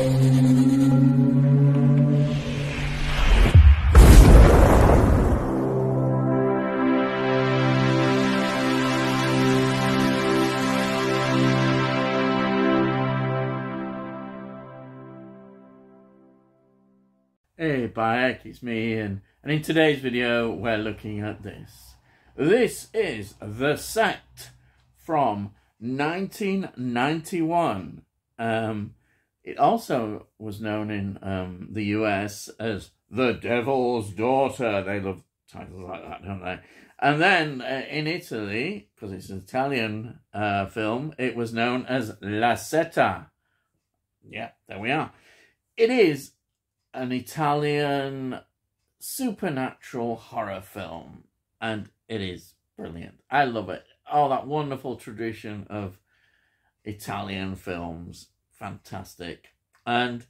Hey Bayek, it's me Ian, and in today's video we're looking at this. This is The Sect from 1991. It also was known in the US as The Devil's Daughter. They love titles like that, don't they? And then in Italy, because it's an Italian film, it was known as La Setta. Yeah, there we are. It is an Italian supernatural horror film, and it is brilliant. I love it. Oh, that wonderful tradition of Italian films. Fantastic. And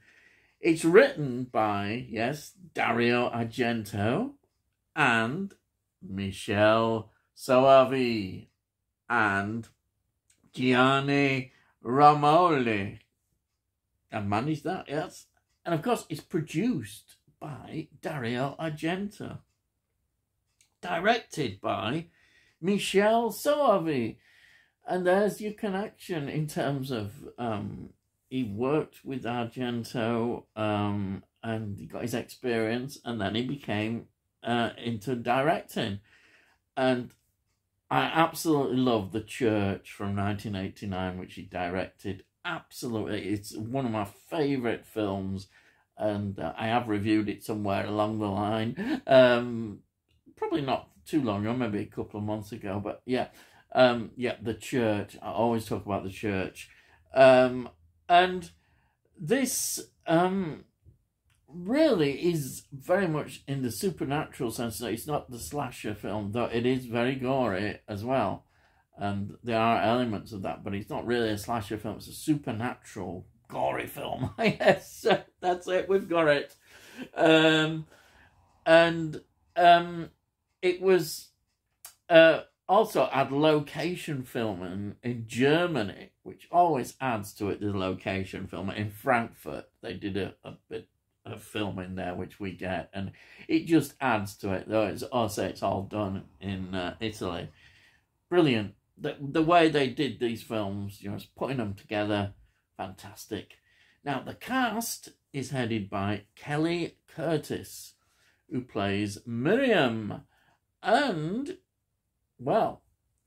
it's written by, yes, Dario Argento and Michele Soavi and Gianni Romoli. I managed that, yes. And of course, it's produced by Dario Argento. Directed by Michele Soavi. And there's your connection in terms of he worked with Argento and he got his experience, and then he became into directing. And I absolutely love The Church from 1989, which he directed. Absolutely, it's one of my favourite films, and I have reviewed it somewhere along the line. Probably not too long ago, maybe a couple of months ago, but yeah, The Church. I always talk about The Church, and this really is very much in the supernatural sense. That it's not the slasher film, though it is very gory as well. And there are elements of that, but it's not really a slasher film. It's a supernatural, gory film. Yes, that's it. We've got it. It was also had location filming in Germany, which always adds to it, the location filming. In Frankfurt, they did a bit of filming there, which we get, and it just adds to it, though it's all done in Italy. Brilliant. The way they did these films, putting them together, fantastic. Now, the cast is headed by Kelly Curtis, who plays Miriam. And, well,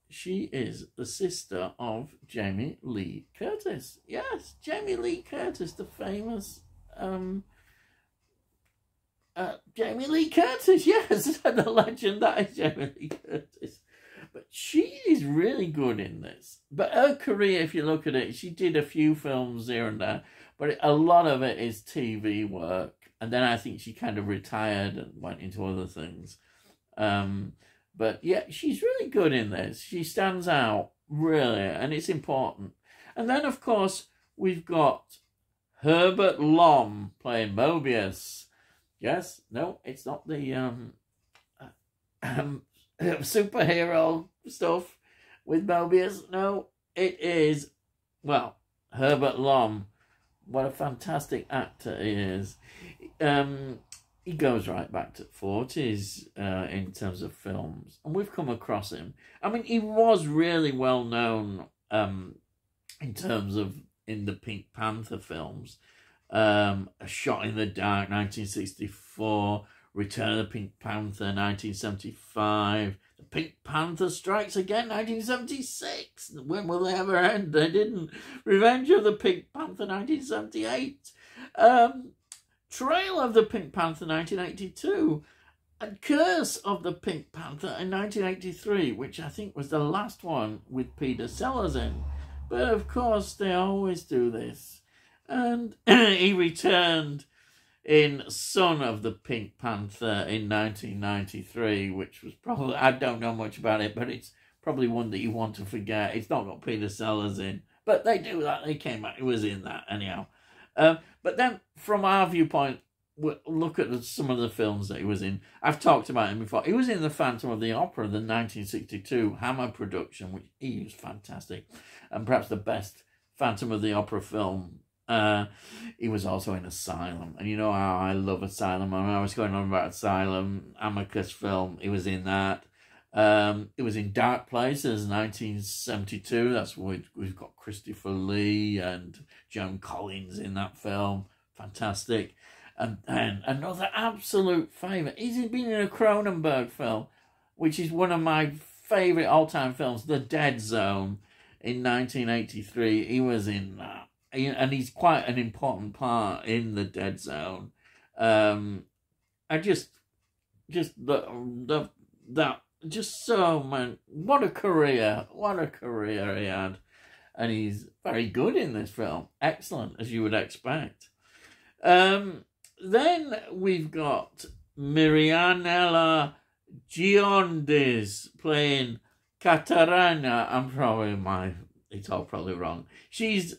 she is the sister of Jamie Lee Curtis. Yes, Jamie Lee Curtis, the famous Jamie Lee Curtis. Yes, the legend, that is Jamie Lee Curtis. But she is really good in this. But her career, if you look at it, she did a few films here and there, but a lot of it is TV work. And then I think she kind of retired and went into other things. But yeah, she's really good in this. She stands out, really, and it's important. And then, of course, we've got Herbert Lom playing Mobius. Yes, no, it's not the superhero stuff with Mobius. No, it is, well, Herbert Lom. What a fantastic actor he is. He goes right back to the 40s in terms of films, and we've come across him. I mean, he was really well known in terms of in the Pink Panther films. A Shot in the Dark, 1964. Return of the Pink Panther, 1975. The Pink Panther Strikes Again, 1976. When will they ever end? They didn't. Revenge of the Pink Panther, 1978. Trail of the Pink Panther, 1982. And Curse of the Pink Panther in 1983, which I think was the last one with Peter Sellers in. But of course, they always do this. And he returned in Son of the Pink Panther in 1993, which was probably, I don't know much about it, but it's probably one that you want to forget. It's not got Peter Sellers in, but they do that. They came out, it was in that anyhow. But then from our viewpoint, look at some of the films that he was in. I've talked about him before. He was in The Phantom of the Opera, the 1962 Hammer production, which he was fantastic, and perhaps the best Phantom of the Opera film He was also in Asylum, and you know how I love Asylum. I was going on about Asylum, Amicus film. He was in that. It was in Dark Places, 1972. That's where we've got Christopher Lee and Joan Collins in that film. Fantastic. And another absolute favourite. He's been in a Cronenberg film, which is one of my favourite all-time films, The Dead Zone, in 1983. He was in that. And he's quite an important part in The Dead Zone. I just so, man, what a career he had. And he's very good in this film. Excellent, as you would expect. Then we've got Marianela Giondis playing Catarina. It's all probably wrong. She's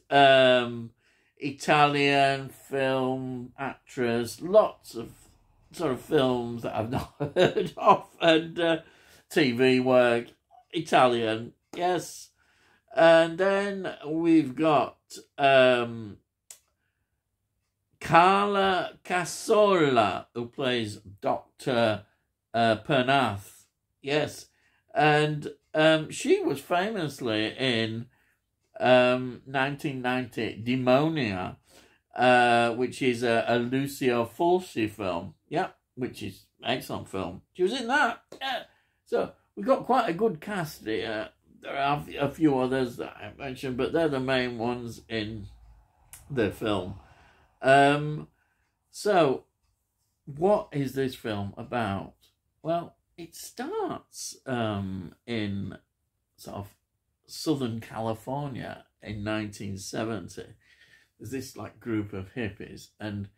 Italian film actress. Lots of sort of films that I've not heard of, and TV work. Italian, yes. And then we've got Carla Casola, who plays Dr. Pernath. Yes. And she was famously in 1990 Demonia, which is a Lucio Fulci film. Yeah, which is an excellent film. She was in that. Yeah. So we've got quite a good cast here. There are a few others that I mentioned, but they're the main ones in the film. So what is this film about? Well, it starts in sort of Southern California in 1970. There's this like group of hippies, and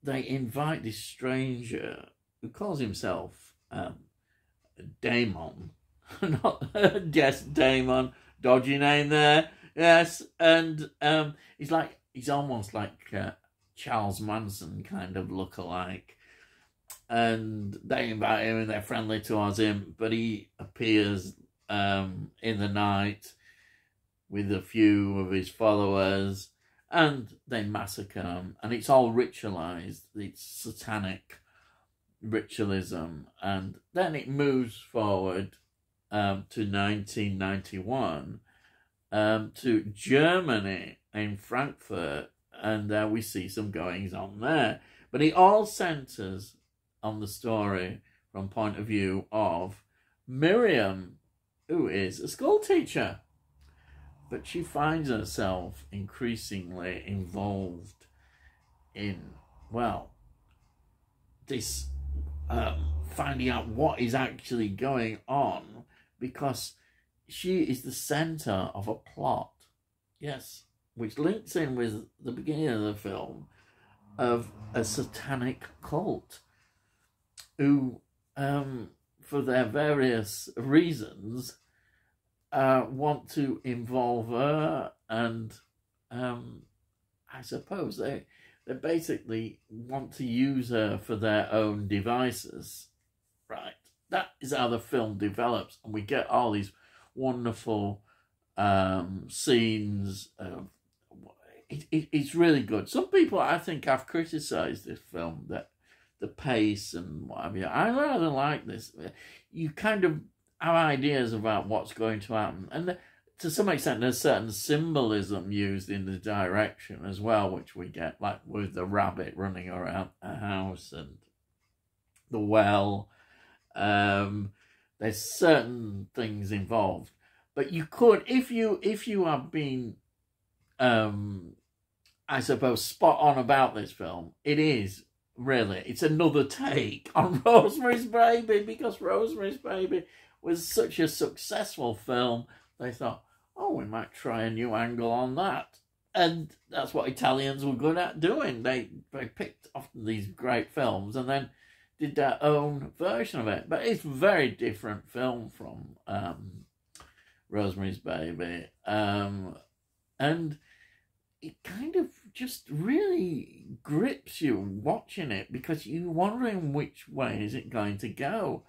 they invite this stranger who calls himself Damon. Not yes, Damon. Dodgy name there. Yes, and he's almost like Charles Manson kind of lookalike. And they invite him and they're friendly towards him, but he appears in the night with a few of his followers, and they massacre him, and it's all ritualized. It's satanic ritualism, and then it moves forward to 1991 to Germany in Frankfurt, and we see some goings on there. But it all centers on the story from point of view of Miriam, who is a school teacher, but she finds herself increasingly involved in, well, this finding out what is actually going on, because she is the center of a plot, yes, which links in with the beginning of the film, of a satanic cult who, for their various reasons, want to involve her, and I suppose they basically want to use her for their own devices, right? That is how the film develops, and we get all these wonderful scenes. It's really good. Some people, I think, have criticised this film, that the pace and what have you. I rather like this. You kind of have ideas about what's going to happen, and to some extent there's certain symbolism used in the direction as well, which we get, like with the rabbit running around a house and the well. There's certain things involved, but you could, if you have been I suppose spot on about this film, it's another take on Rosemary's Baby, because Rosemary's Baby was such a successful film. They thought, oh, we might try a new angle on that. And that's what Italians were good at doing. They picked often these great films and then did their own version of it. But it's a very different film from Rosemary's Baby. And it kind of just really grips you watching it, because you're wondering which way is it going to go.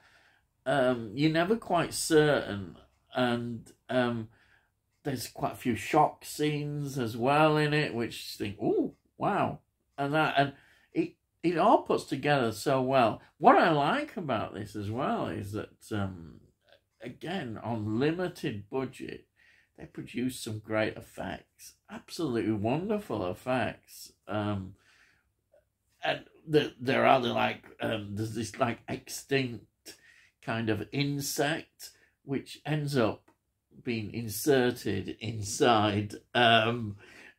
You're never quite certain, and there's quite a few shock scenes as well in it, which you think, oh, wow. And it all puts together so well. What I like about this as well is that, again, on limited budget, they produce some great effects, absolutely wonderful effects. And there are there's this like extinct kind of insect which ends up being inserted inside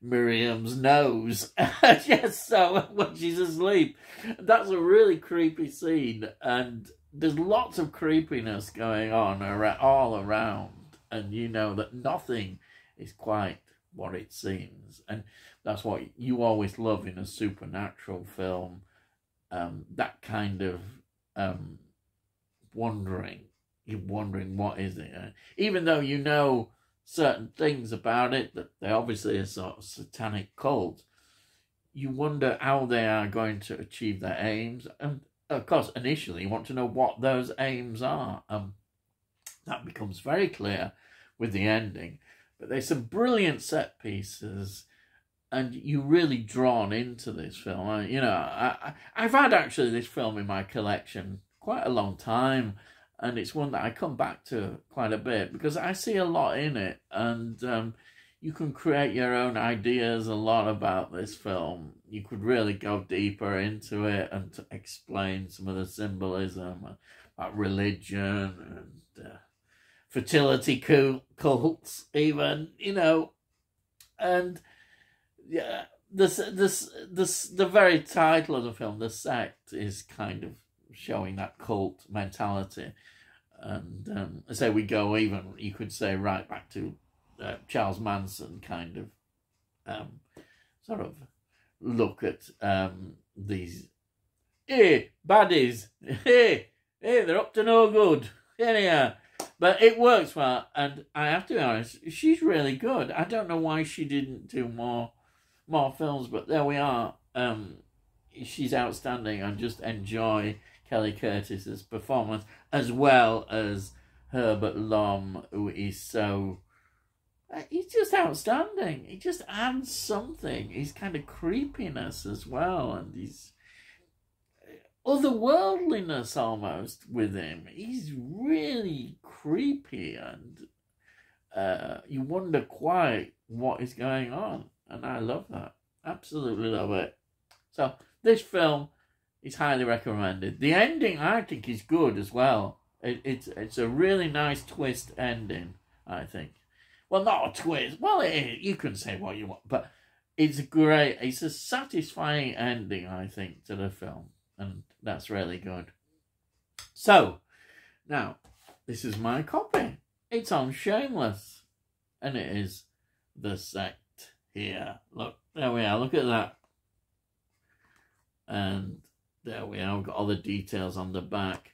Miriam's nose. Yes, so when she's asleep, that's a really creepy scene, and there's lots of creepiness going on all around, and you know that nothing is quite what it seems, and that's what you always love in a supernatural film, that kind of wondering. You're wondering, what is it? Even though you know certain things about it, that they obviously are sort of satanic cult, you wonder how they are going to achieve their aims. And of course, initially, you want to know what those aims are. That becomes very clear with the ending. But there's some brilliant set pieces, and you're really drawn into this film. I've had actually this film in my collection quite a long time, and it's one that I come back to quite a bit because I see a lot in it, and you can create your own ideas a lot about this film. You could really go deeper into it and to explain some of the symbolism about religion and fertility cults, even, and yeah, the very title of the film, The Sect, is kind of showing that cult mentality. And so we go even, you could say, right back to Charles Manson kind of sort of look at these baddies, they're up to no good, anyhow. But it works well, and I have to be honest, she's really good. I don't know why she didn't do more films, but there we are. She's outstanding. I just enjoy Kelly Curtis's performance, as well as Herbert Lom, who is so... he's just outstanding. He just adds something. He's kind of creepiness as well, and he's otherworldliness almost with him. He's really creepy, and you wonder quite what is going on, and I love that. Absolutely love it. So this film is highly recommended. The ending, I think, is good as well. It's a really nice twist ending, I think. Well, not a twist. Well, you can say what you want, but it's a satisfying ending, I think, to the film, and that's really good. So, now, this is my copy. It's on Shameless, and it is The Sect here. Look, there we are. Look at that. And there we are. We've got all the details on the back.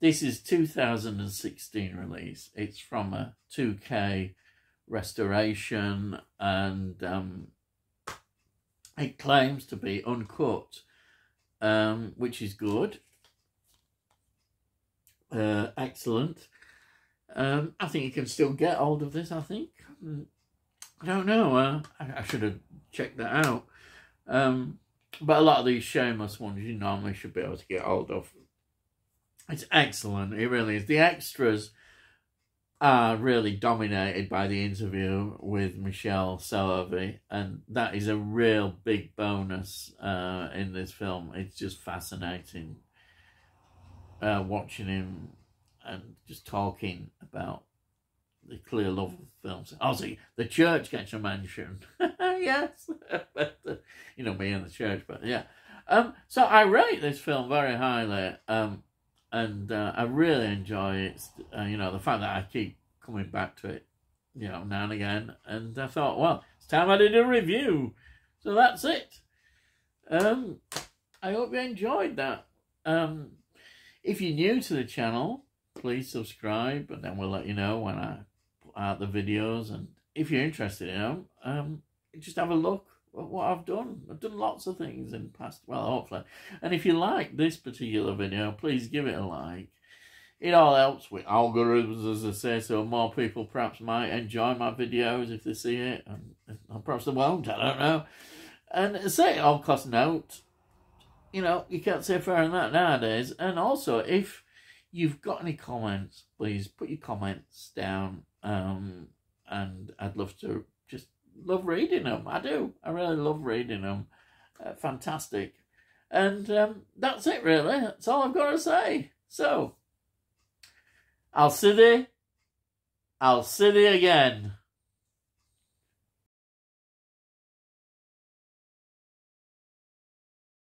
This is 2016 release. It's from a 2K restoration, and it claims to be uncut, which is good. Excellent. I think you can still get hold of this, I think. I don't know. I should have checked that out. But a lot of these Shameless ones you normally should be able to get hold of. It's excellent. It really is. The extras are really dominated by the interview with Michelle Solovey, and that is a real big bonus in this film. It's just fascinating watching him and just talking about the clear love of films. Obviously, the church gets a mention. Yes. But, me and the church, but yeah. So I rate this film very highly, and I really enjoy it. The fact that I keep coming back to it, now and again. And I thought, well, it's time I did a review. So that's it. I hope you enjoyed that. If you're new to the channel, please subscribe, and then we'll let you know when I put out the videos. And if you're interested in them, just have a look at what I've done. I've done lots of things in the past, well, hopefully. And if you like this particular video, please give it a like. it all helps with algorithms, as I say, so more people perhaps might enjoy my videos if they see it, and perhaps they won't, I don't know. And say it all costs note. You know, you can't say fairer than that nowadays. And also, if you've got any comments, please put your comments down, and I'd love to, just love reading them. I do. I really love reading them. Fantastic. And that's it, really. That's all I've got to say. So, I'll see thee again.